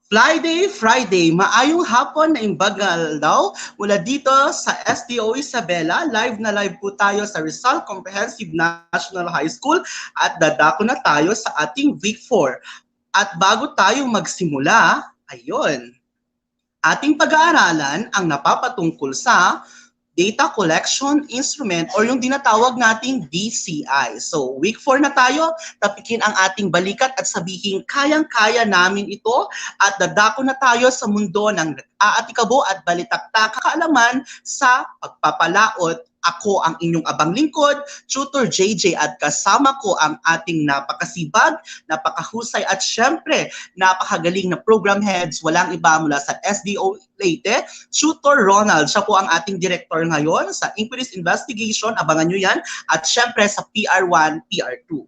Friday, maayong hapon na imbagal daw mula dito sa SDO Isabela. Live na live po tayo sa Rizal Comprehensive National High School at dadako na tayo sa ating week 4. At bago tayo magsimula, ayun, ating pag-aaralan ang napapatungkol sa data collection instrument or yung dinatawag nating DCI. So, week 4 na tayo, tapikin ang ating balikat at sabihin, kayang-kaya namin ito at dadako na tayo sa mundo ng aatikabo at balitaktak kaalaman sa pagpapalaot. Ako ang inyong abang lingkod, Tutor JJ, at kasama ko ang ating napakasibag, napakahusay at syempre napakagaling na program heads, walang iba mula sa SDO Leyte, Tutor Ronald. Siya po ang ating director ngayon sa Inquiries Investigation, abangan nyo yan, at syempre sa PR1, PR2.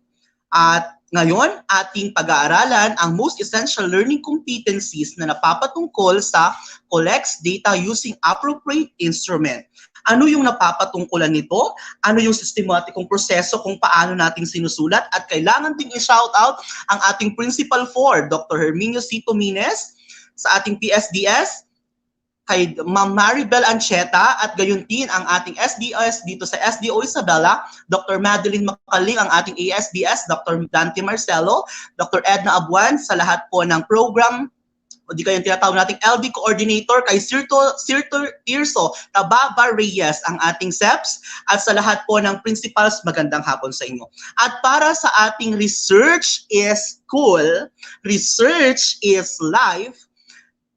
At ngayon, ating pag-aaralan ang most essential learning competencies na napapatungkol sa collects data using appropriate instrument. Ano yung napapatungkulan nito? Ano yung sistematikong proseso kung paano nating sinusulat? At kailangan ding i-shout out ang ating Principal 4, Dr. Herminio C. Tomines, sa ating PSDS, kay Ma'am Maribel Ancheta, at gayon din ang ating SDS dito sa SDO Isabela, Dr. Madeline Macaling, ang ating ASBS, Dr. Dante Marcelo, Dr. Edna Abuan, sa lahat po ng program, o di kayong tinatawag nating LD Coordinator, kay Sir Tirso Tababa Reyes, ang ating SEPs, at sa lahat po ng principals, magandang hapon sa inyo. At para sa ating research is cool, research is life,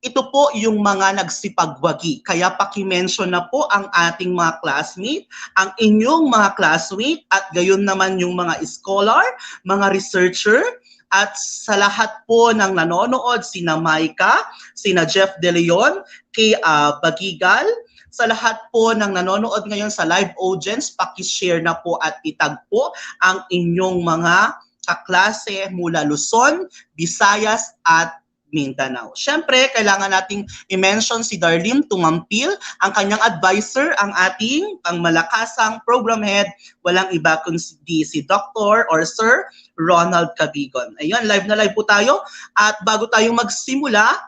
ito po yung mga nagsipagwagi. Kaya paki-mention na po ang ating mga classmate, ang inyong mga classmate, at gayon naman yung mga scholar, mga researcher, at sa lahat po ng nanonood, sina Maika, sina Jeff De Leon, kay Bagigal, sa lahat po ng nanonood ngayon sa live audience, paki-share na po at itag po ang inyong mga kaklase mula Luzon, Visayas, at Mindanao. Siyempre, kailangan nating i-mention si Darlene Tumampil, ang kanyang advisor, ang ating pangmalakasang program head, walang iba kundi si Dr. or Sir Ronald Cabigon. Ayun, live na live po tayo. At bago tayo magsimula,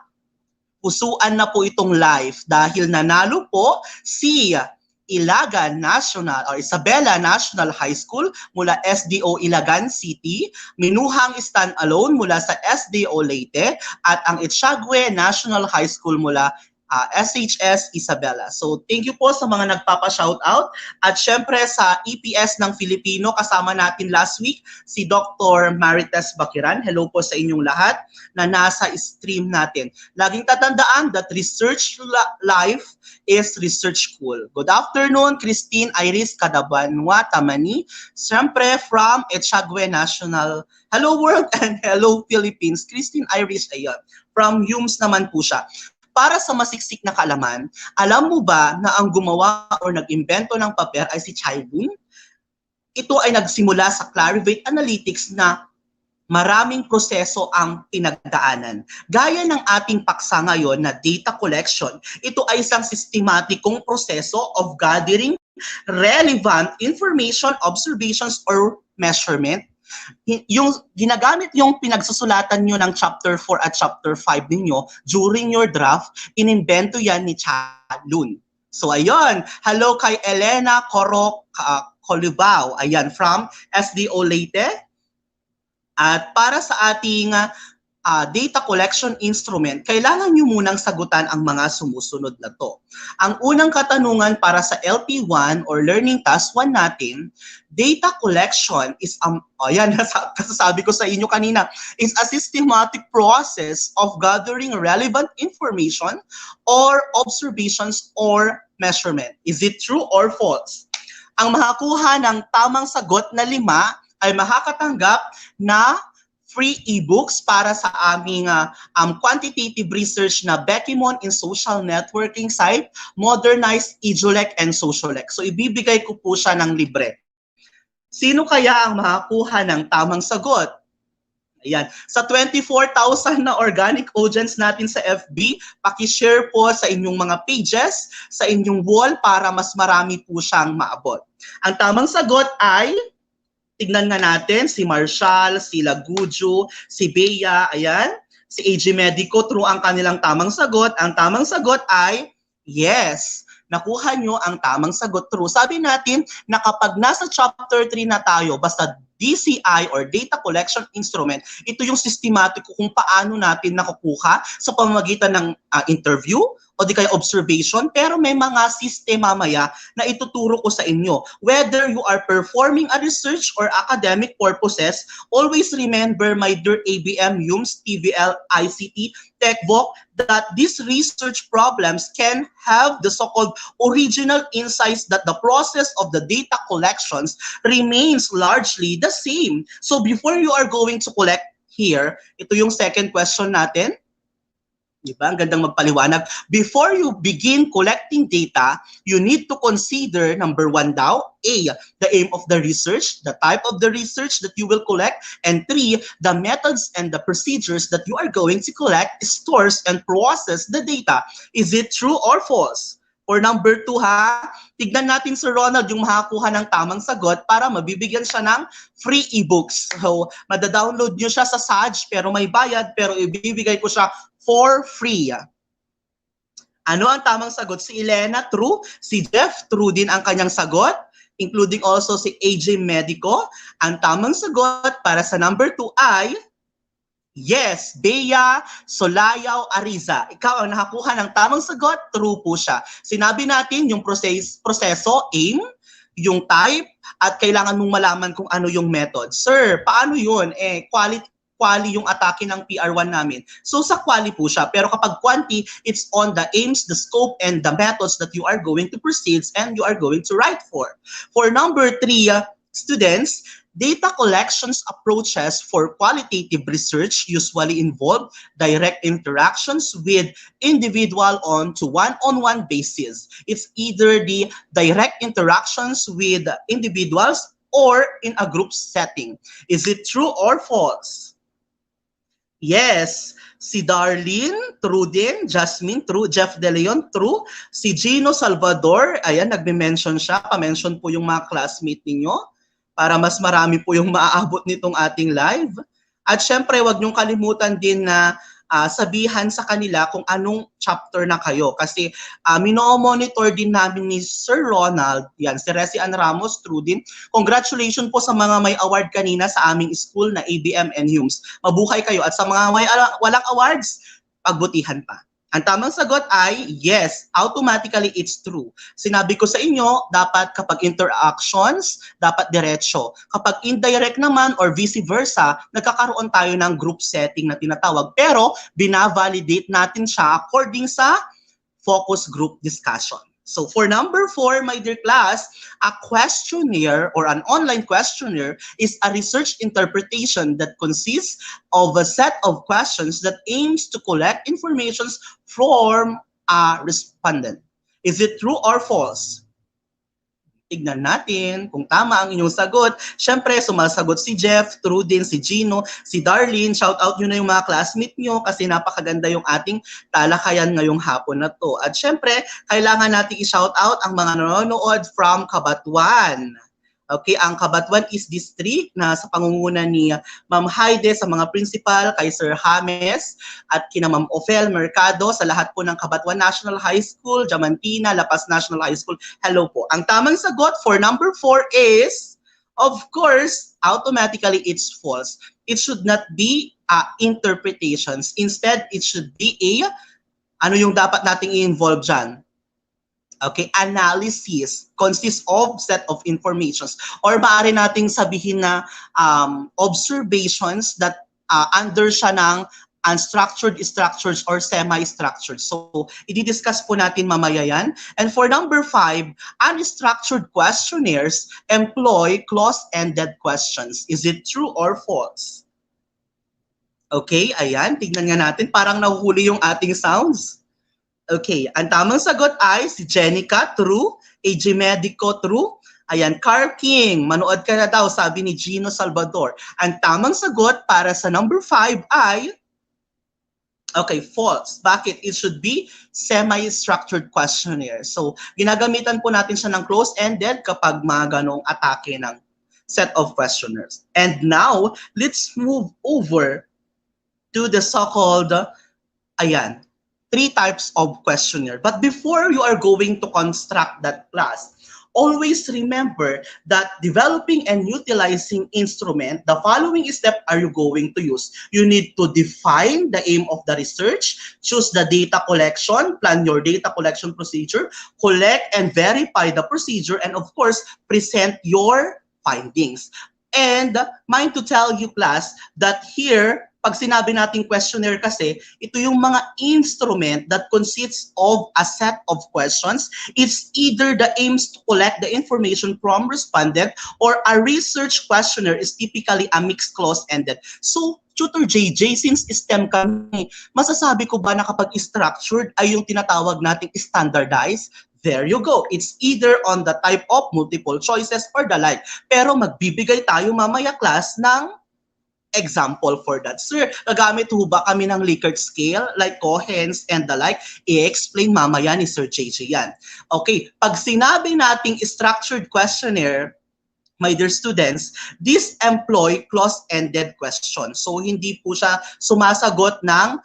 pusuan na po itong live dahil nanalo po si Ilagan National or Isabela National High School mula SDO Ilagan City, Minuhang Stand-Alone mula sa SDO Leyte, at ang Etiagüe National High School mula SHS Isabela. So thank you po sa mga nagpapa-shoutout, at syempre sa EPS ng Filipino, kasama natin last week si Dr. Marites Bakiran. Hello po sa inyong lahat na nasa stream natin. Laging tatandaan that research life is research cool. Good afternoon, Christine Iris Cadabanwa Tamani, syempre from Etiagüe National. Hello world and hello Philippines. Christine Iris, ayan. From HUMS naman po siya. Para sa masiksik na kaalaman, alam mo ba na ang gumawa o nag-imbento ng paper ay si Childun? Ito ay nagsimula sa Clarivate Analytics na maraming proseso ang pinagdaanan. Gaya ng ating paksa ngayon na data collection, ito ay isang sistematikong proseso of gathering relevant information, observations, or measurement. Yung ginagamit yung pinagsusulatan nyo ng chapter 4 at chapter 5 ninyo during your draft, inimbento yan ni Chalun. So ayun, hello kay Elena Colibao, ayan, from SDO Leyte. At para sa ating data collection instrument, kailangan nyo munang sagutan ang mga sumusunod na to. Ang unang katanungan para sa LP1 or Learning Task 1 natin, data collection is, ayan, kasasabi ko sa inyo kanina, is a systematic process of gathering relevant information or observations or measurement. Is it true or false? Ang makakuha ng tamang sagot na 5 ay makakatanggap na free ebooks para sa aming quantitative research na Beckymon in Social Networking Site, Modernized Edulec and Sociolec. So ibibigay ko po siya ng libre. Sino kaya ang makakuha ng tamang sagot? Ayan. Sa 24,000 na organic audience natin sa FB, paki-share po sa inyong mga pages, sa inyong wall para mas marami po siyang maabot. Ang tamang sagot ay, tignan nga natin, si Marshall, si Lagujo, si Bea, ayan. Si AG Medico, true ang kanilang tamang sagot. Ang tamang sagot ay yes. Nakuha nyo ang tamang sagot, true. Sabi natin na kapag nasa chapter 3 na tayo, basta DCI or Data Collection Instrument, ito yung sistematiko kung paano natin nakukuha sa pamamagitan ng interview o di kaya observation, pero may mga sistema mamaya na ituturo ko sa inyo. Whether you are performing a research or academic purposes, always remember, my dear ABM, UMS, TVL, ICT, TechVoc, that these research problems can have the so-called original insights that the process of the data collections remains largely the same. So before you are going to collect here, ito yung second question natin. Diba? Ang gandang magpaliwanag. Before you begin collecting data, you need to consider, number 1 daw, A, the aim of the research, the type of the research that you will collect, and 3, the methods and the procedures that you are going to collect, stores, and process the data. Is it true or false? Or number 2 ha, tignan natin si Ronald yung makakuha ng tamang sagot para mabibigyan siya ng free ebooks. So, madadownload nyo siya sa Saj pero may bayad, pero ibibigay ko siya for free. Ano ang tamang sagot? Si Elena, true. Si Jeff, true din ang kanyang sagot. Including also si AJ Medico. Ang tamang sagot para sa number 2 ay yes, Bea Solayaw Ariza. Ikaw ang nakakuha ng tamang sagot, true po siya. Sinabi natin yung proseso, aim, yung type, at kailangan mong malaman kung ano yung method. Sir, paano yun? Quali yung atake ng PR1 namin. So sa quali po siya. Pero kapag quanti, it's on the aims, the scope, and the methods that you are going to proceed and you are going to write for. For number 3, students, data collections approaches for qualitative research usually involve direct interactions with individual on to one-on-one basis. It's either the direct interactions with individuals or in a group setting. Is it true or false? Yes, si Darlene, true din. Jasmine, true. Jeff De Leon, true. Si Gino Salvador, ayan, nagme-mention siya. Pa-mention po yung mga classmate ninyo para mas marami po yung maaabot nitong ating live. At syempre, wag niyong kalimutan din na sabihan sa kanila kung anong chapter na kayo. Kasi mino-monitor din namin ni Sir Ronald, yan, si Resi Ann Ramos, true din. Congratulations po sa mga may award kanina sa aming school na ABM and HUMS. Mabuhay kayo. At sa mga may walang awards, pagbutihan pa. Ang tamang sagot ay yes, automatically it's true. Sinabi ko sa inyo, dapat kapag interactions, dapat diretso. Kapag indirect naman or vice versa, nagkakaroon tayo ng group setting na tinatawag. Pero binavalidate natin siya according sa focus group discussion. So for number 4, my dear class, a questionnaire or an online questionnaire is a research interpretation that consists of a set of questions that aims to collect information from a respondent. Is it true or false? Tignan natin kung tama ang inyong sagot. Siyempre, sumasagot si Jeff, true din si Gino, si Darlene. Shout out nyo na yung mga classmate nyo kasi napakaganda yung ating talakayan ngayong hapon na to. At siyempre, kailangan natin i-shout out ang mga nanonood from Cabanatuan. Okay, ang Cabanatuan is district na sa pangunguna ni Ma'am Haide, sa mga principal, kay Sir James, at kina Ma'am Ofel Mercado, sa lahat po ng Cabanatuan National High School, Diamantina, La Paz National High School. Hello po. Ang tamang sagot for number 4 is, of course, automatically it's false. It should not be interpretations. Instead, it should be ano yung dapat nating i-involve dyan? Okay, analysis consists of set of informations, or maaari nating sabihin na observations that under siya ng unstructured, structured, or semi-structured. So, i-discuss po natin mamaya yan. And for number 5, unstructured questionnaires employ close-ended questions. Is it true or false? Okay, ayan, tignan nga natin. Parang nahuhuli yung ating sounds. Okay, ang tamang sagot ay si Jenica, true. AJ Medico, true. Ayan, Carl King, manood ka na daw, sabi ni Gino Salvador. Ang tamang sagot para sa number 5 ay, okay, false. Bakit? It should be semi-structured questionnaire. So, ginagamitan po natin siya ng close-ended kapag mga ganong atake ng set of questionnaires. And now, let's move over to the so-called, ayan, 3 types of questionnaire. But before you are going to construct that class, always remember that developing and utilizing instrument, the following step are you going to use. You need to define the aim of the research, choose the data collection, plan your data collection procedure, collect and verify the procedure, and of course, present your findings. And mind to tell you, class, that here, pag sinabi nating questionnaire kasi, ito yung mga instrument that consists of a set of questions. It's either the aims to collect the information from respondent, or a research questionnaire is typically a mixed clause-ended. So, Tutor JJ, since STEM kami, masasabi ko ba na kapag structured ay yung tinatawag nating standardized? There you go. It's either on the type of multiple choices or the like. Pero magbibigay tayo mamaya, class, ng example for that. Sir, gagamit ho ba kami ng Likert scale like Cohen's and the like? I-explain mamaya ni Sir JJ yan. Okay, pag sinabi nating structured questionnaire, my dear students, this employ clause-ended questions. So hindi po siya sumasagot ng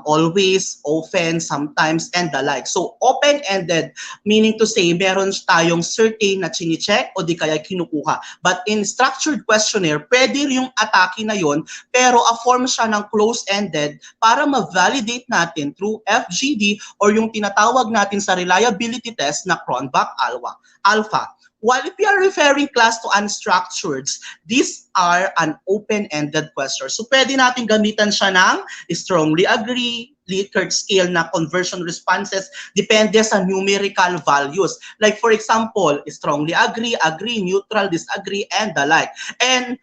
always, often, sometimes, and the like. So, open-ended, meaning to say, meron tayong certain na chine-check o di kaya kinukuha. But in structured questionnaire, pwede yung atake na yon, pero a form siya ng close-ended para ma-validate natin through FGD or yung tinatawag natin sa reliability test na Cronbach-Alpha. While if you are referring, class, to unstructured, these are an open-ended question. So pwede natin gamitan siya ng strongly agree, Likert scale na conversion responses, depende sa numerical values. Like for example, strongly agree, agree, neutral, disagree, and the like. And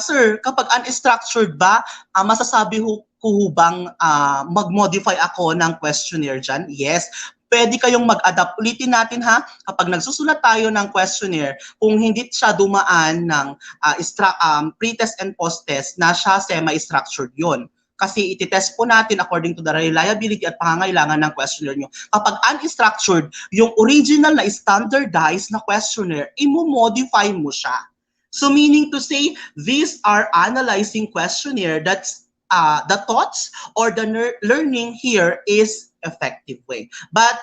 sir, kapag unstructured ba, masasabi ko bang mag-modify ako ng questionnaire dyan? Yes. Pwede kayong mag-adapt. Ulitin natin ha, kapag nagsusulat tayo ng questionnaire, kung hindi siya dumaan ng pre-test and post-test, na siya semi-structured yun. Kasi ititest po natin according to the reliability at pangangailangan ng questionnaire nyo. Kapag unstructured, yung original na standardized na questionnaire, imo-modify mo siya. So meaning to say, these are analyzing questionnaire that's the thoughts or the learning here is effective way. But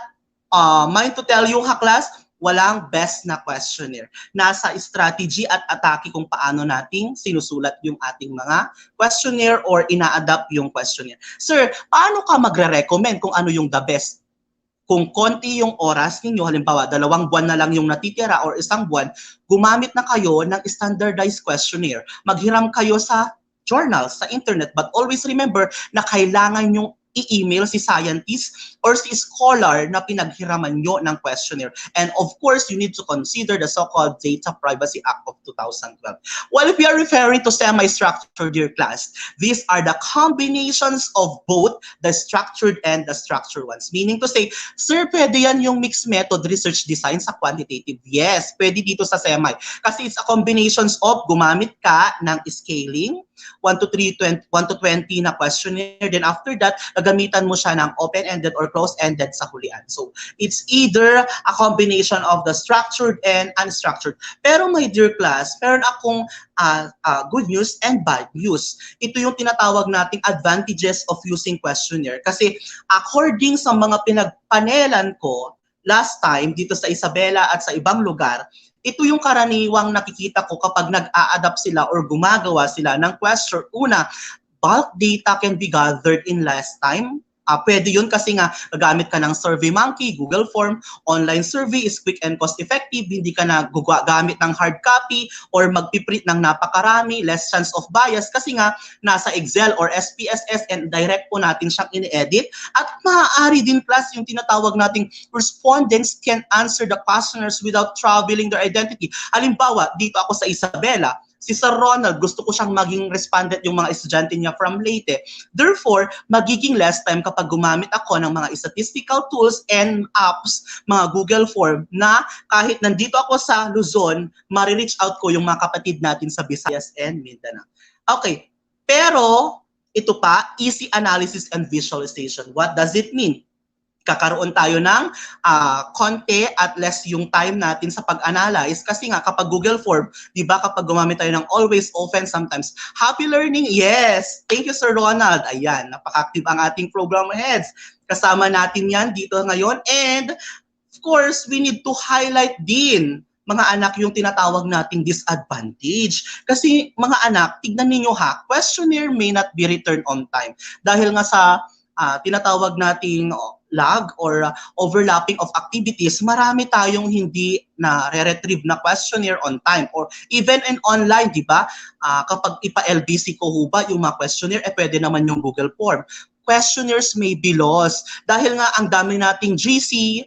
mind to tell you, class, walang best na questionnaire. Nasa strategy at atake kung paano nating sinusulat yung ating mga questionnaire or ina-adapt yung questionnaire. Sir, paano ka magre-recommend kung ano yung the best? Kung konti yung oras ninyo, halimbawa 2 buwan na lang yung natitira or 1 buwan, gumamit na kayo ng standardized questionnaire. Maghiram kayo sa journals, sa internet, but always remember na kailangan yung i-email si scientist or si scholar na pinaghiraman nyo ng questionnaire. And of course, you need to consider the so-called Data Privacy Act of 2012. Well, if you are referring to semi-structured, dear class, these are the combinations of both the structured and the structured ones. Meaning to say, sir, pwede yan yung mixed method research design sa quantitative. Yes, pwede dito sa semi. Kasi it's a combinations of gumamit ka ng scaling, 1 to 3, 1 to 20 na questionnaire. Then after that, gagamitan mo siya ng open-ended or closed-ended sa hulian. So, it's either a combination of the structured and unstructured. Pero my dear class, meron akong good news and bad news. Ito yung tinatawag nating advantages of using questionnaire. Kasi according sa mga pinagpanelan ko last time dito sa Isabela at sa ibang lugar, ito yung karaniwang nakikita ko kapag nag-a-adapt sila or gumagawa sila ng question. Una, bulk data can be gathered in less time. Pwede yun kasi nga gagamit ka ng SurveyMonkey, Google Form, online survey is quick and cost-effective, hindi ka na gagamit ng hard copy or magpiprint ng napakarami, less chance of bias kasi nga nasa Excel or SPSS and direct po natin siyang ini-edit. At maaari din class yung tinatawag nating respondents can answer the questionnaires without troubling their identity. Halimbawa, dito ako sa Isabela, si Sir Ronald, gusto ko siyang maging respondent yung mga estudyante niya from Leyte. Therefore, magiging less time kapag gumamit ako ng mga statistical tools and apps, mga Google Form, na kahit nandito ako sa Luzon, ma-reach out ko yung mga kapatid natin sa Visayas and Mindanao. Okay, pero ito pa, easy analysis and visualization. What does it mean? kakaroon tayo ng konti at less yung time natin sa pag-analyze kasi nga kapag Google Form, di ba kapag gumamit tayo ng always, often, sometimes. Happy learning, yes! Thank you, Sir Ronald. Ayan, napaka-active ang ating program heads. Kasama natin yan dito ngayon. And of course, we need to highlight din mga anak yung tinatawag nating disadvantage. Kasi mga anak, tignan ninyo ha, questionnaire may not be returned on time. Dahil nga sa tinatawag nating lag or overlapping of activities, marami tayong hindi na re-retrieve na questionnaire on time or even in online, di ba? Kapag ipa-LBC ko ho ba yung mga questionnaire, pwede naman yung Google Form. Questionnaires may be lost. Dahil nga ang dami nating GC,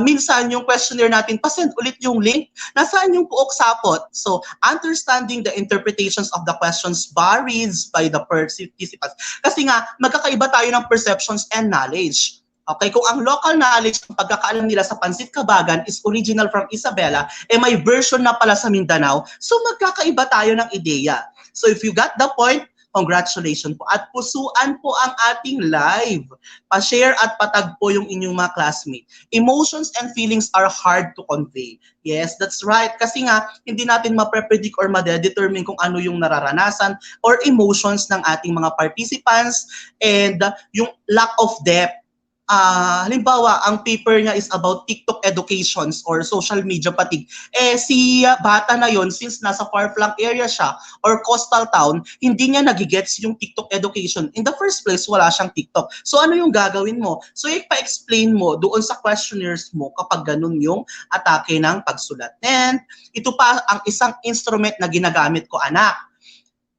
minsan yung questionnaire natin, pasend ulit yung link, nasaan yung puok sapot? So, understanding the interpretations of the questions varies by the participants. Kasi nga, magkakaiba tayo ng perceptions and knowledge. Okay, kung ang local knowledge, ang pagkakaalam nila sa Pansit Kabagan is original from Isabela, may version na pala sa Mindanao, so magkakaiba tayo ng ideya. So if you got the point, congratulations po. At pusuan po ang ating live. Pa-share at patag po yung inyong mga classmates. Emotions and feelings are hard to convey. Yes, that's right. Kasi nga, hindi natin mapre-predict or ma-determine kung ano yung nararanasan or emotions ng ating mga participants and yung lack of depth. Halimbawa, ang paper niya is about TikTok educations or social media fatigue. Si bata na yon, since nasa far-flung area siya or coastal town, hindi niya nagigets yung TikTok education. In the first place, wala siyang TikTok. So ano yung gagawin mo? So ipa-explain mo doon sa questionnaires mo kapag ganun yung atake ng pagsulat. And ito pa ang isang instrument na ginagamit ko, anak.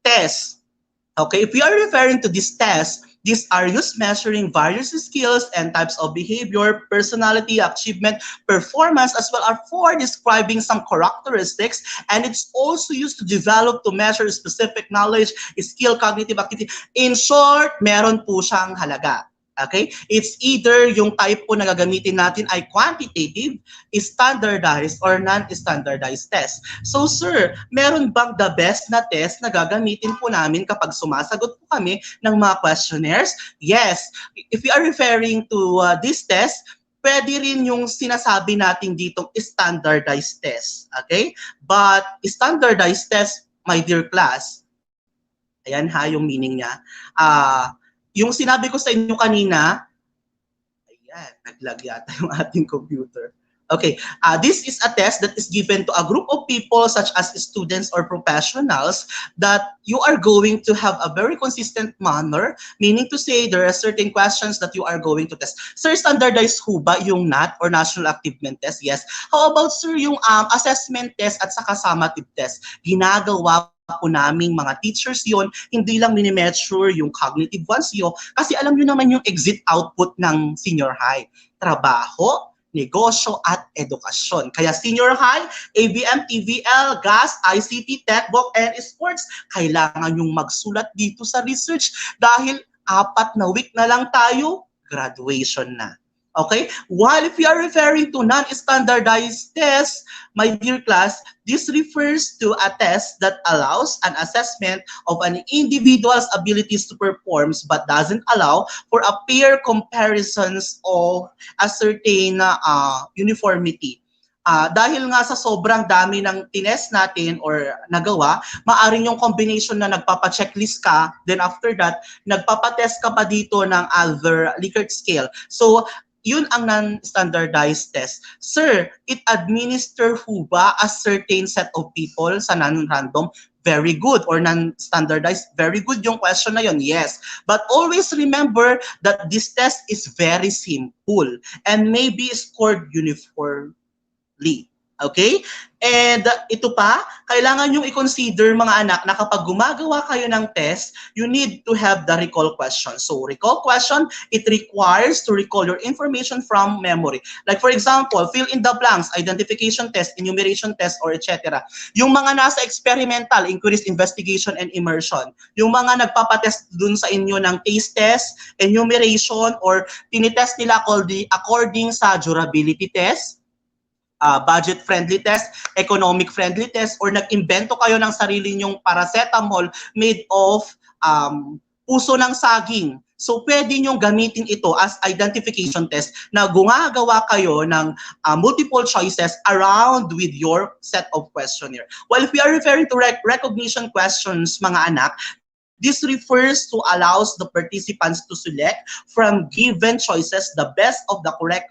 Test. Okay, if we are referring to this test, these are used measuring various skills and types of behavior, personality, achievement, performance, as well as for describing some characteristics. And it's also used to develop to measure specific knowledge, skill, cognitive activity. In short, meron po siyang halaga. Okay? It's either yung type po na gagamitin natin ay quantitative, standardized, or non-standardized test. So sir, meron bang the best na test na gagamitin po namin kapag sumasagot po kami ng mga questionnaires? Yes. If we are referring to this test, pwede rin yung sinasabi natin ditong standardized test. Okay? But standardized test, my dear class, ayan ha yung meaning niya. Yung sinabi ko sa inyo kanina, ayan, naglag yata yung ating computer. Okay, this is a test that is given to a group of people such as students or professionals that you are going to have a very consistent manner, meaning to say there are certain questions that you are going to test. Sir, standardized ho ba yung NAT or National Achievement Test? Yes. How about sir yung assessment test at saka summative test? Ginagawa po naming mga teachers yon, hindi lang minimeasure yung cognitive ones yun, kasi alam nyo naman yung exit output ng senior high. Trabaho, negosyo, at edukasyon. Kaya senior high, ABM, TVL, GAS, ICT, TechBook, and Sports, kailangan yung magsulat dito sa research dahil 4 na week na lang tayo, graduation na. Okay? While if you are referring to non-standardized tests, my dear class, this refers to a test that allows an assessment of an individual's abilities to perform but doesn't allow for a peer comparisons of a certain uniformity. Dahil nga sa sobrang dami ng tinest natin or nagawa, maaring yung combination na nagpapa-checklist ka, then after that, nagpapa-test ka pa dito ng other Likert scale. So, yun ang non-standardized test. Sir, it administer ho ba a certain set of people sa non-random? Very good. Or non-standardized? Very good yung question na yun. Yes. But always remember that this test is very simple and may be scored uniformly. Okay? And ito pa, kailangan yung i-consider mga anak na kapag gumagawa kayo ng test, you need to have the recall question. So recall question, it requires to recall your information from memory. Like for example, fill in the blanks, identification test, enumeration test, or etc. Yung mga nasa experimental, inquiries, investigation, and immersion. Yung mga nagpapatest dun sa inyo ng taste test, enumeration, or tinitest nila according sa durability test, budget-friendly test, economic-friendly test, or nag-imbento kayo ng sarili nyong paracetamol made of puso ng saging. So pwede nyong gamitin ito as identification test na gumagawa kayo ng multiple choices around with your set of questionnaire. While if we are referring to recognition questions, mga anak, this refers to allows the participants to select from given choices the best of the correct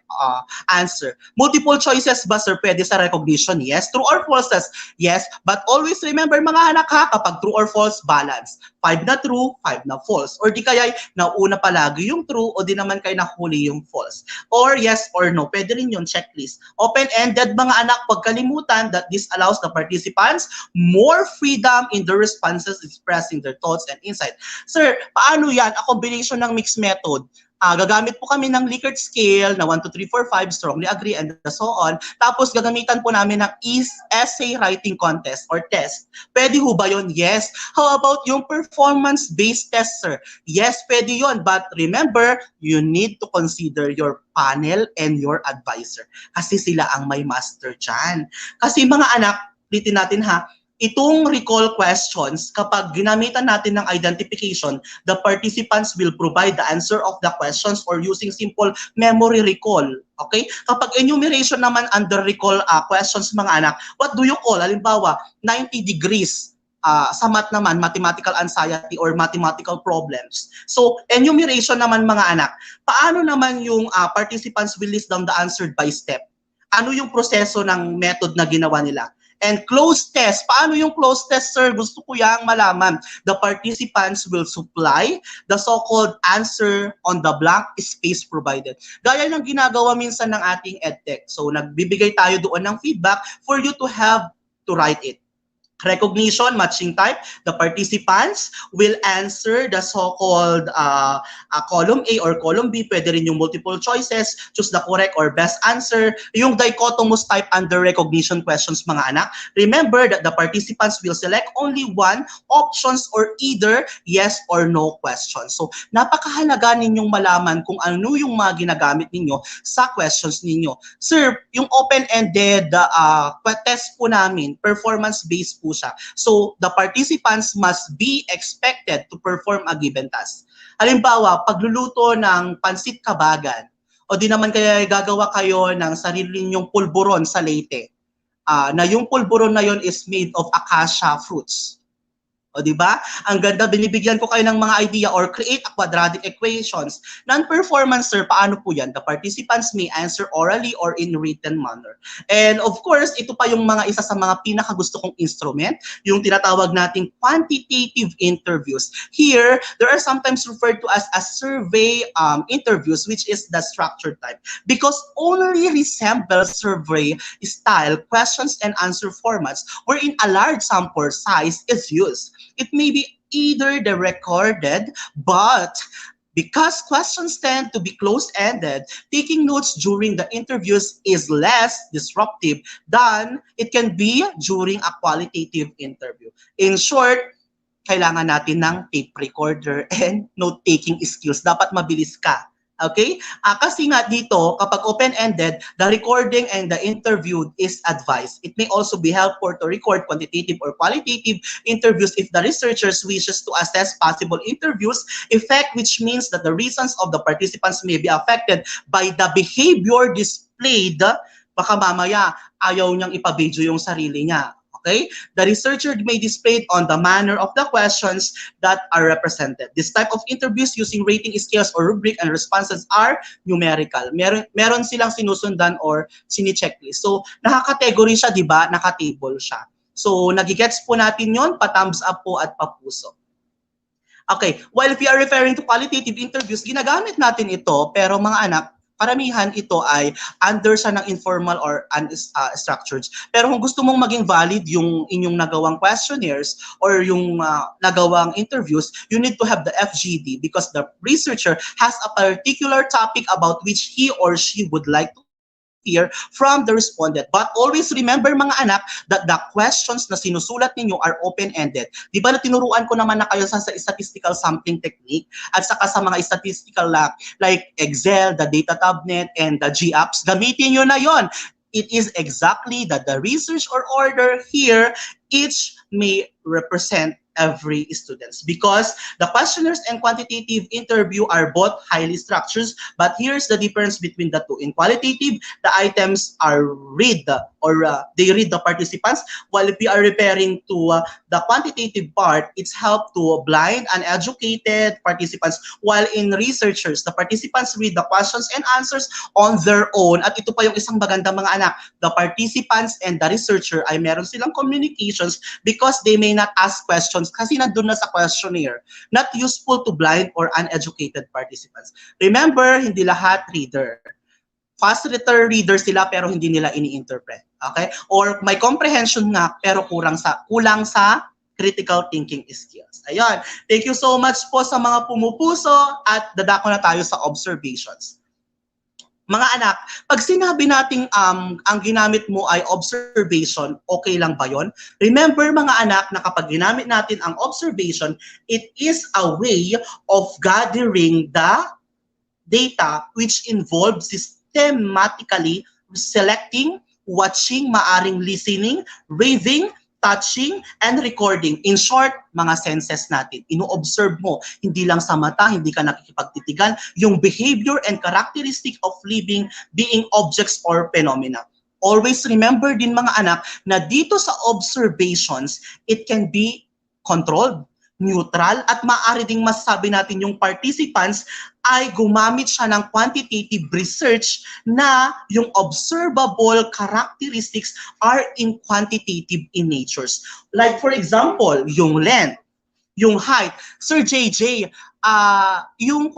answer. Multiple choices ba, sir, pwede sa recognition? Yes. True or false? Yes. But always remember, mga anak ha, kapag true or false, balance. 5 na true, 5 na false. Or di kaya nauna palagi yung true o di naman kayo nahuli yung false. Or yes or no. Pwede rin yung checklist. Open-ended, mga anak, pag kalimutan that this allows the participants more freedom in their responses, expressing their thoughts and insight. Sir, paano yan? A combination ng mixed method. Gagamit po kami ng Likert scale na 1, 2, 3, 4, 5, strongly agree, and so on. Tapos gagamitan po namin ng essay writing contest or test. Pwede ho ba yun? Yes. How about yung performance-based test, sir? Yes, pwede yun. But remember, you need to consider your panel and your advisor. Kasi sila ang may master dyan. Kasi mga anak, ulitin natin ha, itong recall questions, kapag ginamitan natin ng identification, the participants will provide the answer of the questions or using simple memory recall. Okay? Kapag enumeration naman under recall questions, mga anak, what do you call? Halimbawa, 90 degrees. Sa math naman, mathematical anxiety or mathematical problems. So, enumeration naman, mga anak. Paano naman yung participants will list down the answer by step? Ano yung proseso ng method na ginawa nila? And closed test. Paano yung closed test, sir? Gusto ko yang malaman. The participants will supply the so-called answer on the blank space provided. Gaya ng ginagawa minsan ng ating EdTech. So, nagbibigay tayo doon ng feedback for you to have to write it. Recognition, matching type, the participants will answer the so-called column A or column B. Pwede rin yung multiple choices, choose the correct or best answer. Yung dichotomous type under recognition questions, mga anak, remember that the participants will select only one options or either yes or no question. So, napakahalaga ninyong malaman kung ano yung mga ginagamit ninyo sa questions ninyo. Sir, yung open-ended test po namin, performance-based po siya. So, the participants must be expected to perform a given task. Halimbawa, pagluluto ng pansit kabagan, o di naman kaya gagawa kayo ng sarili ninyong pulburon sa Leyte, na yung pulburon na yon is made of acacia fruits. O di ba? Ang ganda, binibigyan ko kayo ng mga idea or create a quadratic equations. Non-performance, sir, paano po yan? The participants may answer orally or in written manner. And of course, ito pa yung mga isa sa mga pinakagusto kong instrument, yung tinatawag nating quantitative interviews. Here, there are sometimes referred to as survey interviews, which is the structured type. Because only resembles survey style questions and answer formats wherein a large sample size is used. It may be either the recorded, but because questions tend to be closed-ended, taking notes during the interviews is less disruptive than it can be during a qualitative interview. In short, kailangan natin ng tape recorder and note-taking skills. Dapat mabilis ka. Okay? Kasi nga dito, kapag open-ended, the recording and the interview is advised. It may also be helpful to record quantitative or qualitative interviews if the researchers wishes to assess possible interviews effect, which means that the reasons of the participants may be affected by the behavior displayed. Baka mamaya, ayaw niyang ipabidyo yung sarili niya. Okay? The researcher may display it on the manner of the questions that are represented. This type of interviews using rating scales or rubric and responses are numerical. Meron silang sinusundan or sini-checklist. So, naka-category siya, di ba? Naka-table siya. So, nagigets po natin yon, pa-thumbs up po at pa-puso. Okay, while if we are referring to qualitative interviews, ginagamit natin ito, pero mga anak, karamihan ito ay under sa ng informal or unstructured. Pero kung gusto mong maging valid yung inyong nagawang questionnaires or yung nagawang interviews, you need to have the FGD because the researcher has a particular topic about which he or she would like to hear from the respondent. But always remember, mga anak, that the questions na sinusulat ninyo are open-ended. Di ba na tinuruan ko naman na kayo sa statistical sampling technique at saka sa mga statistical like Excel, the data tabnet, and the GApps, gamitin nyo na yon. It is exactly that the research or order here, each may represent every students, because the questionnaires and quantitative interview are both highly structured, but here's the difference between the two. In qualitative, the items are read or they read the participants, while if we are referring to the quantitative part, it's help to blind uneducated participants, while in researchers, the participants read the questions and answers on their own. At ito pa yung isang maganda mga anak, the participants and the researcher ay meron silang communications because they may not ask questions kasi nandun na sa questionnaire. Not useful to blind or uneducated participants. Remember, hindi lahat reader. Fast reader sila pero hindi nila ini-interpret. Okay? Or may comprehension nga pero kulang sa critical thinking skills. Ayun. Thank you so much po sa mga pumupuso at dadako na tayo sa observations. Mga anak, pag sinabi nating ang ginamit mo ay observation, okay lang ba yon? Remember mga anak na kapag ginamit natin ang observation, it is a way of gathering the data which involves systematically selecting, watching, maaring listening, reading, touching, and recording. In short, mga senses natin. Ino-observe mo, hindi lang sa mata, hindi ka nakikipagtitigan, yung behavior and characteristic of living being objects or phenomena. Always remember din mga anak na dito sa observations, it can be controlled, neutral, at maaari ding masasabi natin yung participants ay gumamit siya ng quantitative research na yung observable characteristics are in quantitative in natures. Like for example, yung length, yung height. Sir JJ, yung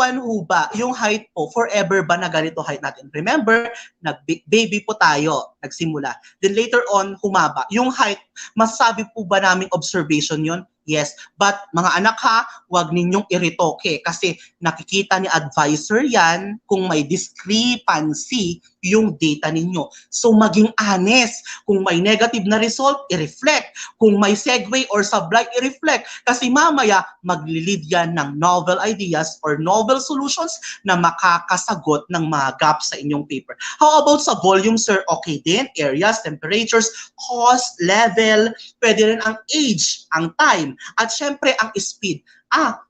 yung height po, forever ba na ganito height natin? Remember, nag-baby po tayo, nagsimula. Then later on, humaba. Yung height, masasabi po ba naming observation yon? Yes, but mga anak ha, huwag ninyong iritoke kasi nakikita ni advisor yan kung may discrepancy yung data ninyo. So maging honest. Kung may negative na result, i-reflect. Kung may segue or sublight, i-reflect. Kasi mamaya, maglilid yan ng novel ideas or novel solutions na makakasagot ng mga gaps sa inyong paper. How about sa volume, sir? Okay din. Areas, temperatures, cost, level, pwede rin ang age, ang time, at syempre ang speed.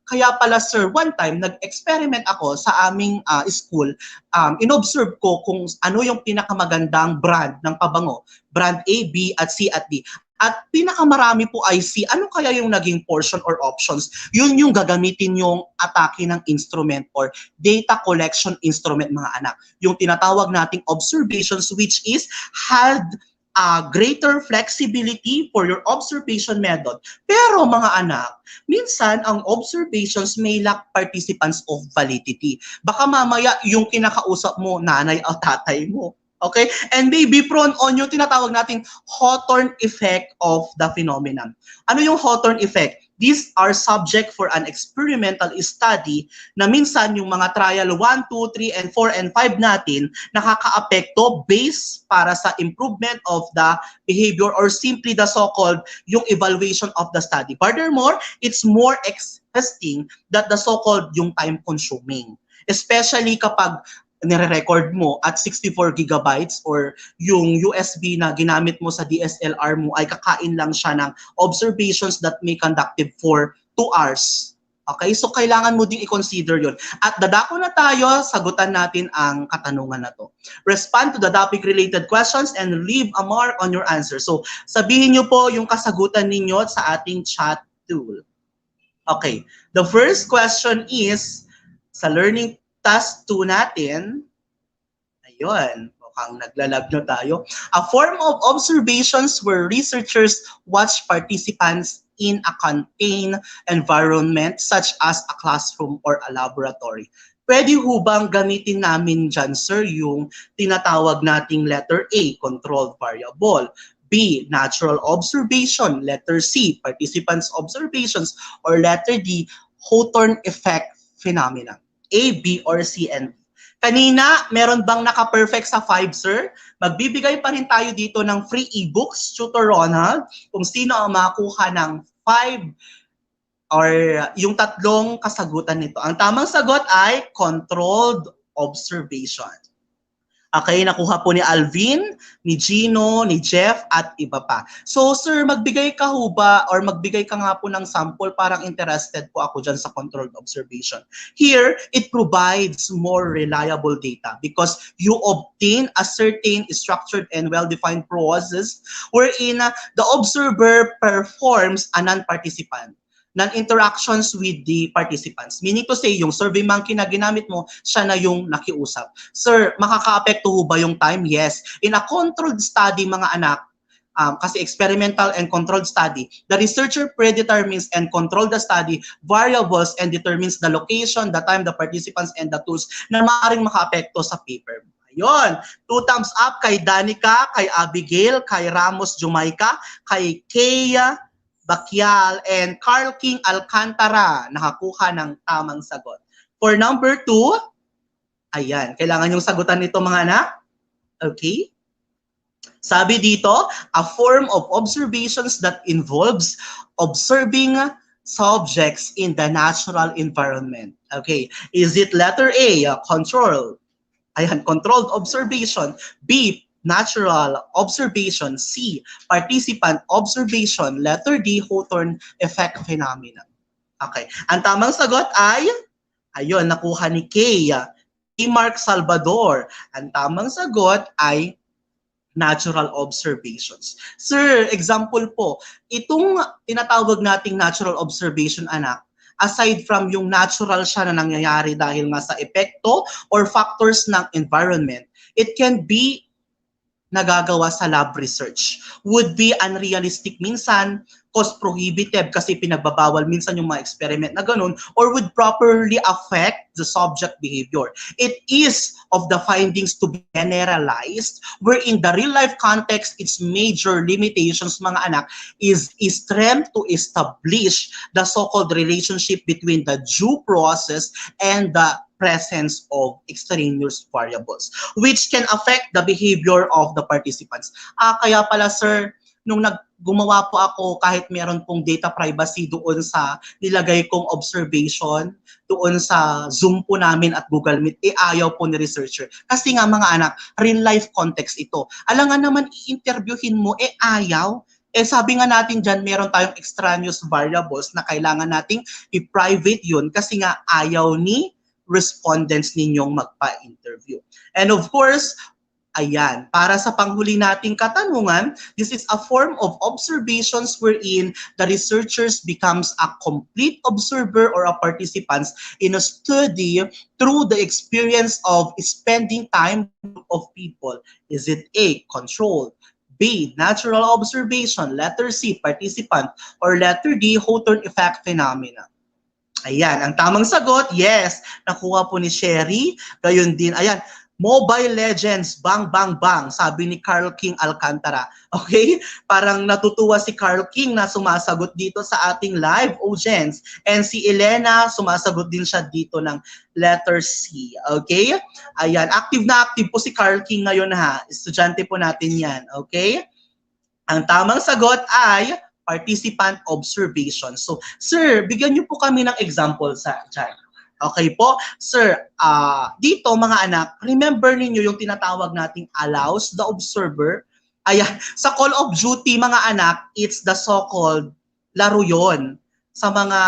Kaya pala sir, one time nag-experiment ako sa aming school. Inobserve ko kung ano yung pinakamagandang brand ng pabango. Brand A, B, at C at D. At pinakamarami po ay C. Ano kaya yung naging portion or options? Yun yung gagamitin yung atake ng instrument or data collection instrument mga anak. Yung tinatawag nating observations which is had greater flexibility for your observation method. Pero mga anak, minsan ang observations may lack participants of validity. Baka mamaya yung kinakausap mo, nanay o tatay mo. Okay? And may be prone on yung tinatawag nating Hawthorne effect of the phenomenon. Ano yung Hawthorne effect? These are subject for an experimental study na minsan yung mga trial 1, 2, 3, and 4, and 5 natin nakaka-apekto based para sa improvement of the behavior or simply the so-called yung evaluation of the study. Furthermore, it's more exhausting that the so-called yung time-consuming. Especially kapag nire-record mo at 64 gigabytes or yung USB na ginamit mo sa DSLR mo ay kakain lang siya ng observations that may conducted for 2 hours. Okay? So, kailangan mo ding i-consider yon. At dadako na tayo, sagutan natin ang katanungan na to. Respond to the topic-related questions and leave a mark on your answer. So, sabihin nyo po yung kasagutan ninyo sa ating chat tool. Okay. The first question is, sa learning task 2 natin, ayun, mukhang naglalag na tayo. A form of observations where researchers watch participants in a contained environment such as a classroom or a laboratory. Pwede ho bang gamitin namin dyan, sir, yung tinatawag nating letter A, controlled variable, B, natural observation, letter C, participants' observations, or letter D, Hawthorne effect phenomena? A, B, or C, and kanina, meron bang naka-perfect sa 5, sir? Magbibigay pa rin tayo dito ng free ebooks, Tutor Ronald, kung sino ang makakuha ng 5 or yung 3 kasagutan nito. Ang tamang sagot ay controlled observation. Okay, nakuha po ni Alvin, ni Gino, ni Jeff, at iba pa. So, sir, magbigay ka ho ba or magbigay ka nga po ng sample, parang interested po ako dyan sa controlled observation. Here, it provides more reliable data because you obtain a certain structured and well-defined process wherein the observer performs a non-participant non-interactions with the participants. Meaning to say, yung survey monkey na ginamit mo, siya na yung nakiusap. Sir, makaka-apekto ho ba yung time? Yes. In a controlled study, mga anak, kasi experimental and controlled study, the researcher predetermines and control the study variables and determines the location, the time, the participants, and the tools na maaaring maka-apekto sa paper. Ayun, 2 thumbs up kay Danica, kay Abigail, kay Ramos Jumayka, kay Kea Bakyal, and Carl King Alcantara nakakuha ng tamang sagot. For number 2, ayan, kailangan yung sagutan nito mga anak. Okay? Sabi dito, a form of observations that involves observing subjects in the natural environment. Okay, is it letter A, control? Ayan, controlled observation. B, natural observation. C, participant observation. Letter D, Hawthorne effect phenomenon. Okay, ang tamang sagot ay, ayun, nakuha ni Kay Mark Salvador. Ang tamang sagot ay natural observations. Sir, example po, itong tinatawag nating natural observation, anak, aside from yung natural siya na nangyayari dahil nga sa epekto or factors ng environment, it can be nagagawa sa lab research. Would be unrealistic minsan, cost prohibitive kasi pinagbabawal minsan yung mga experiment na ganun, or would properly affect the subject behavior. It is of the findings to be generalized, where in the real life context, its major limitations, mga anak, is strength to establish the so-called relationship between the due process and the presence of extraneous variables which can affect the behavior of the participants. Kaya pala sir, nung gumawa po ako kahit meron pong data privacy doon sa nilagay kong observation, doon sa Zoom po namin at Google Meet, ayaw po ni researcher. Kasi nga mga anak, real life context ito. Alangan naman i-interviewin mo, ayaw. Sabi nga natin dyan, meron tayong extraneous variables na kailangan nating i-private yun kasi nga ayaw ni respondents ninyong magpa-interview. And of course, ayan, para sa panghuli nating katanungan, this is a form of observations wherein the researchers becomes a complete observer or a participant in a study through the experience of spending time of people. Is it A, controlled? B, natural observation. Letter C, participant. Or letter D, Hawthorne effect phenomena. Ayan, ang tamang sagot, yes, nakuha po ni Sherry. Gayon din, ayan, Mobile Legends, bang, bang, bang, sabi ni Carl King Alcantara. Okay? Parang natutuwa si Carl King na sumasagot dito sa ating live audience. And si Elena, sumasagot din siya dito ng letter C. Okay? Ayan, active na active po si Carl King ngayon ha. Estudyante po natin yan. Okay? Ang tamang sagot ay participant observation. So, sir, bigyan niyo po kami ng example sa dyan. Okay po? Sir, dito mga anak, remember ninyo yung tinatawag nating allows the observer. Ayan, sa Call of Duty mga anak, it's the so-called laro yon sa mga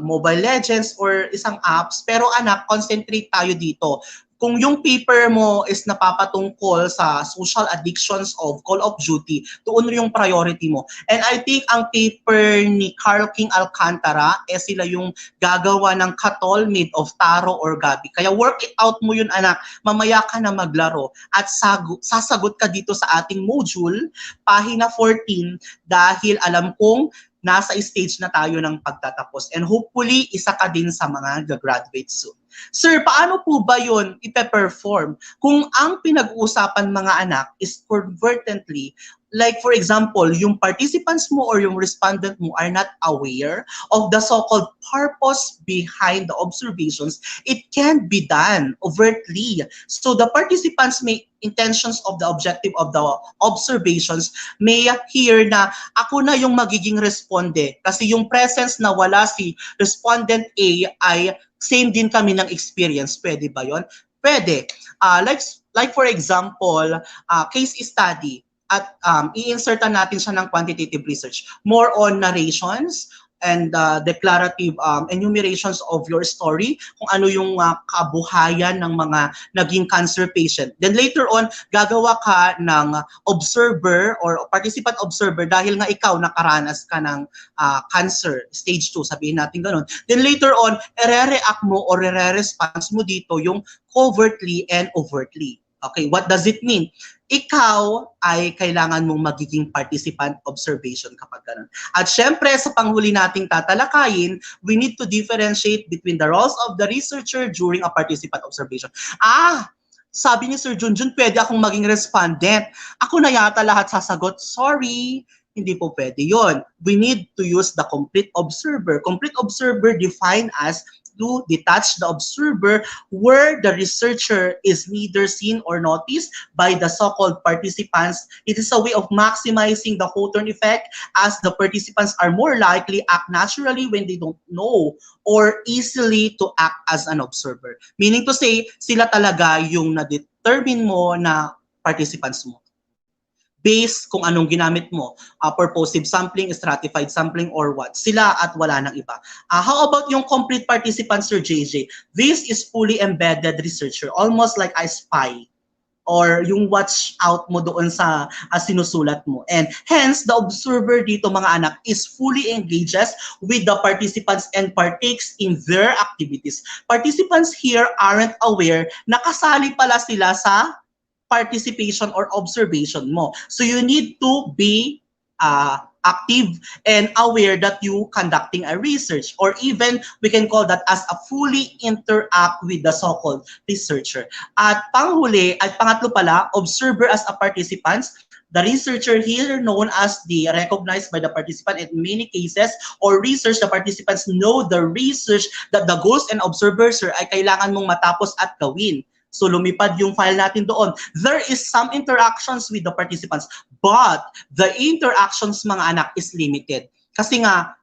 Mobile Legends or isang apps. Pero anak, concentrate tayo dito. Kung yung paper mo is napapatungkol sa social addictions of Call of Duty, doon yung priority mo. And I think ang paper ni Carl King Alcantara, sila yung gagawa ng katol made of taro or gabi. Kaya work it out mo yun anak, mamaya ka na maglaro. At sasagot ka dito sa ating module, pahina 14, dahil alam kong nasa stage na tayo ng pagtatapos. And hopefully, isa ka din sa mga gagraduate soon. Sir, paano po ba yun ipe-perform kung ang pinag-uusapan mga anak is convertently, like for example, yung participants mo or yung respondent mo are not aware of the so-called purpose behind the observations, it can be done overtly. So the participants may intentions of the objective of the observations may hear na ako na yung magiging responde kasi yung presence na wala si respondent A ay same din kami ng experience. Pwede ba yon? Pwede. Like for example, case study at i-insertan natin siya ng quantitative research. More on narrations and declarative enumerations of your story, kung ano yung kabuhayan ng mga naging cancer patient. Then later on, gagawa ka ng observer or participant observer dahil nga ikaw nakaranas ka ng cancer, stage 2, sabihin natin ganun. Then later on, ere-react mo or ere-response mo dito yung covertly and overtly. Okay, what does it mean? Ikaw ay kailangan mong magiging participant observation kapag ganun. At syempre, sa panghuli nating tatalakayin, we need to differentiate between the roles of the researcher during a participant observation. Sabi ni Sir Junjun, pwede akong maging respondent. Ako na yata lahat sasagot. Sorry, hindi po pwede yon. We need to use the complete observer. Complete observer defined as to detach the observer where the researcher is neither seen or noticed by the so-called participants. It is a way of maximizing the Hawthorne effect, as the participants are more likely act naturally when they don't know or easily to act as an observer. Meaning to say, sila talaga yung na-determine mo na participants mo, based kung anong ginamit mo, purposive sampling, stratified sampling, or what. Sila at wala nang iba. How about yung complete participant, Sir JJ? This is fully embedded researcher, almost like a spy, or yung watch out mo doon sa sinusulat mo. And hence, the observer dito, mga anak, is fully engages with the participants and partakes in their activities. Participants here aren't aware na kasali pala sila sa participation or observation mo. So you need to be active and aware that you conducting a research, or even we can call that as a fully interact with the so-called researcher. At panghuli, at pangatlo pala, observer as a participants, the researcher here known as the recognized by the participant in many cases, or research, the participants know the research that the goals and observers ay kailangan mong matapos at gawin. So lumipad yung file natin doon. There is some interactions with the participants, but the interactions, mga anak, is limited. Kasi nga,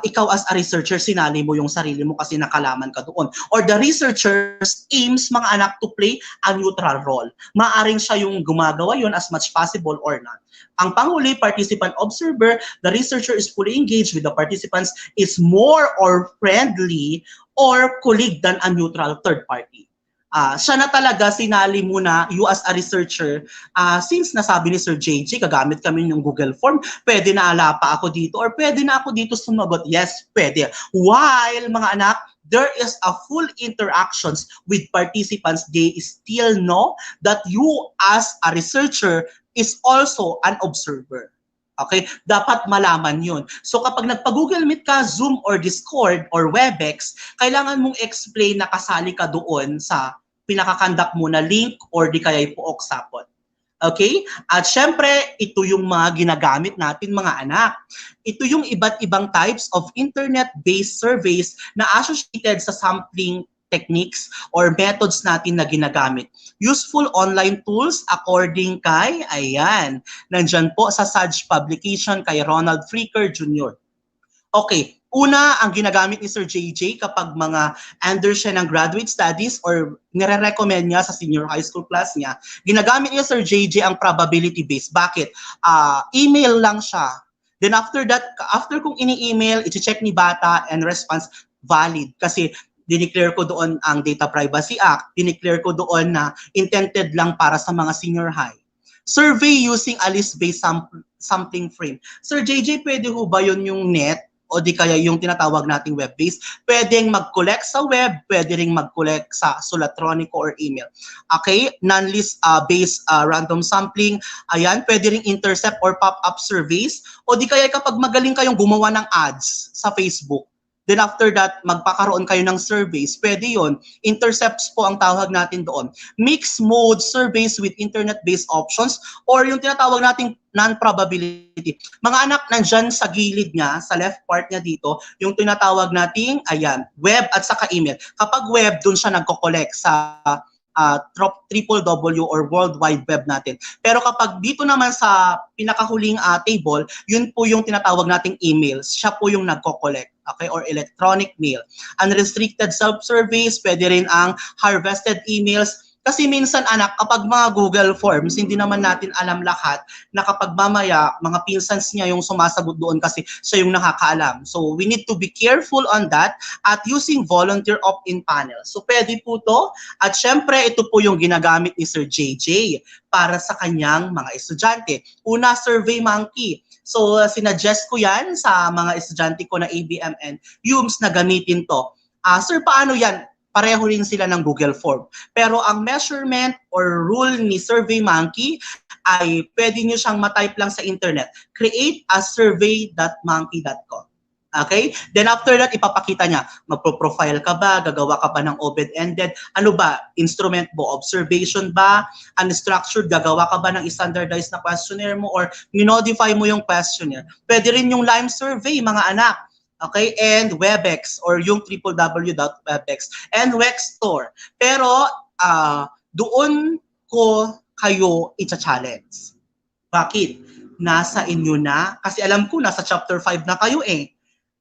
ikaw as a researcher, sinali mo yung sarili mo kasi nakalaman ka doon. Or the researchers aims, mga anak, to play a neutral role. Maaring siya yung gumagawa yun as much possible or not. Ang panghuli, participant observer, the researcher is fully engaged with the participants, is more or friendly or colleague than a neutral third party. Siya na talaga, sinali muna you as a researcher. Since nasabi ni Sir JJ, kagamit kami yung Google form, pwede na ala pa ako dito or pwede na ako dito sumagot. Yes, pwede. While, mga anak, there is a full interactions with participants, they still know that you as a researcher is also an observer. Okay? Dapat malaman yun. So kapag nagpa-Google Meet ka, Zoom or Discord or Webex, kailangan mong explain na kasali ka doon sa pinakakandak mo na link or di kaya ipook sapot. Okay? At syempre, ito yung mga ginagamit natin, mga anak. Ito yung iba't ibang types of internet-based surveys na associated sa sampling techniques or methods natin na ginagamit. Useful online tools according kay, ayan, nandyan po sa SAGE publication kay Ronald Flicker Jr. Okay, una, ang ginagamit ni Sir JJ kapag mga under siya ng graduate studies or nire-recommend niya sa senior high school class niya, ginagamit niya Sir JJ ang probability based. Bakit? Email lang siya. Then after that, after kong ini-email, i-check ni bata and response valid. Kasi dineclare ko doon ang Data Privacy Act, dineclare ko doon na intended lang para sa mga senior high. Survey using a list-based sampling frame. Sir JJ, pwede ho ba yun yung net? O di kaya yung tinatawag nating web-based, pwedeng mag-collect sa web, pwede ring mag-collect sa sulatroniko or email. Okay? Non-list based random sampling, ayan, pwede ring intercept or pop-up surveys. O di kaya kapag magaling kayong gumawa ng ads sa Facebook, then after that, magpakaroon kayo ng surveys, pwede yon. Intercepts po ang tawag natin doon. Mixed mode surveys with internet-based options or yung tinatawag nating non-probability. Mga anak, nandyan sa gilid niya, sa left part niya dito, yung tinatawag nating, ayan, web at saka email. Kapag web, dun siya nagko-collect sa www or World Wide Web natin. Pero kapag dito naman sa pinakahuling table, yun po yung tinatawag nating emails. Siya po yung nagko-collect, okay, or electronic mail. Unrestricted self-service, pwede rin ang harvested emails. Kasi minsan anak, kapag mga Google Forms, hindi naman natin alam lahat na kapag mamaya, mga pinsans niya yung sumasagot doon kasi siya yung nakakaalam. So we need to be careful on that at using volunteer opt-in panel. So pwede po to. At syempre, ito po yung ginagamit ni Sir JJ para sa kanyang mga estudyante. Una, Survey Monkey. So sinuggest ko yan sa mga estudyante ko na ABMN, UMS na gamitin to. Sir, paano yan? Pareho rin sila ng Google Form. Pero ang measurement or rule ni Survey Monkey ay pwede nyo siyang matype lang sa internet. Create a survey.monkey.com. Okay? Then after that, ipapakita niya, magpo-profile ka ba, gagawa ka ba ng open-ended, ano ba, instrument mo, observation ba, unstructured, gagawa ka ba ng standardized na questionnaire mo, or minodify mo yung questionnaire. Pwede rin yung Lime survey, mga anak. Okay, and WebEx or yung www.webex and Wexstore. Pero doon ko kayo i-challenge. Bakit? Nasa inyo na, kasi alam ko nasa chapter 5 na kayo eh.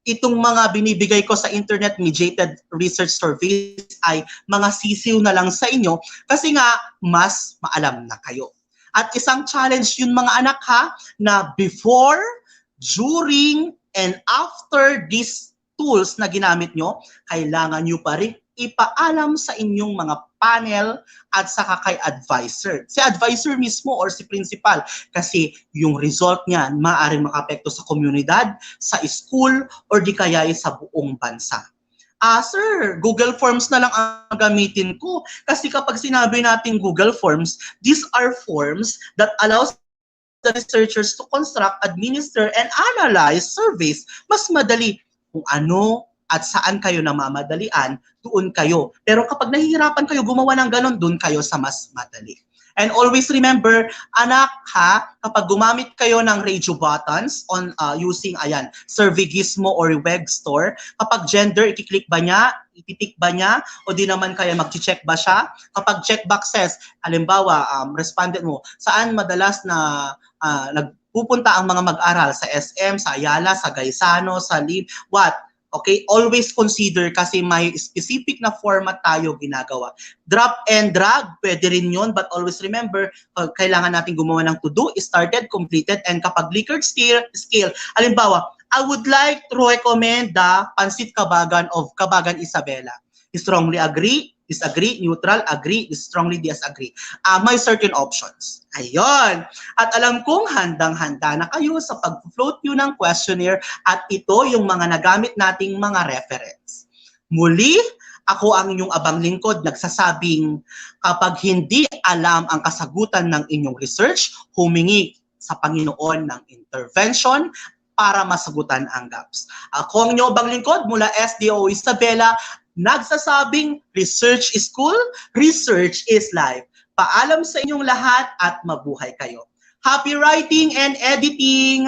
Itong mga binibigay ko sa internet-mediated research surveys ay mga sisiw na lang sa inyo kasi nga mas maalam na kayo. At isang challenge yun mga anak ha, na before, during, and after these tools na ginamit nyo, kailangan nyo pa rin ipaalam sa inyong mga panel at saka kay advisor. Si advisor mismo or si principal kasi yung result niyan maaaring makapekto sa komunidad, sa school, or di kaya sa buong bansa. Sir, Google Forms na lang ang gamitin ko kasi kapag sinabi natin Google Forms, these are forms that allows the researchers to construct, administer, and analyze surveys. Mas madali kung ano at saan kayo namamadalian, doon kayo. Pero kapag nahihirapan kayo gumawa ng ganon, doon kayo sa mas madali. And always remember, anak ha, kapag gumamit kayo ng radio buttons on using Survey Gizmo or Wexstore, kapag gender, ikiklik ba niya, ititik ba niya, o di naman kaya mag-check ba siya? Kapag checkboxes, halimbawa, respondent mo, saan madalas na nagpupunta ang mga mag-aral? Sa SM, sa Ayala, sa Gaisano, sa LIB, what? Okay, always consider kasi may specific na format tayo ginagawa. Drop and drag, pwede rin yun, but always remember, kailangan natin gumawa ng to-do, started, completed, and kapag Likert scale, halimbawa, I would like to recommend the Pansit Kabagan of Kabagan Isabela. Strongly agree, disagree, neutral, agree, strongly disagree. May certain options. Ayun. At alam kong handang-handa na kayo sa pag-float nyo ng questionnaire at ito yung mga nagamit nating mga reference. Muli, ako ang inyong abang lingkod nagsasabing kapag hindi alam ang kasagutan ng inyong research, humingi sa Panginoon ng intervention para masagutan ang gaps. Ako ang inyong abang lingkod mula SDO Isabela, nagsasabing research is cool, research is life. Paalam sa inyong lahat at mabuhay kayo. Happy writing and editing!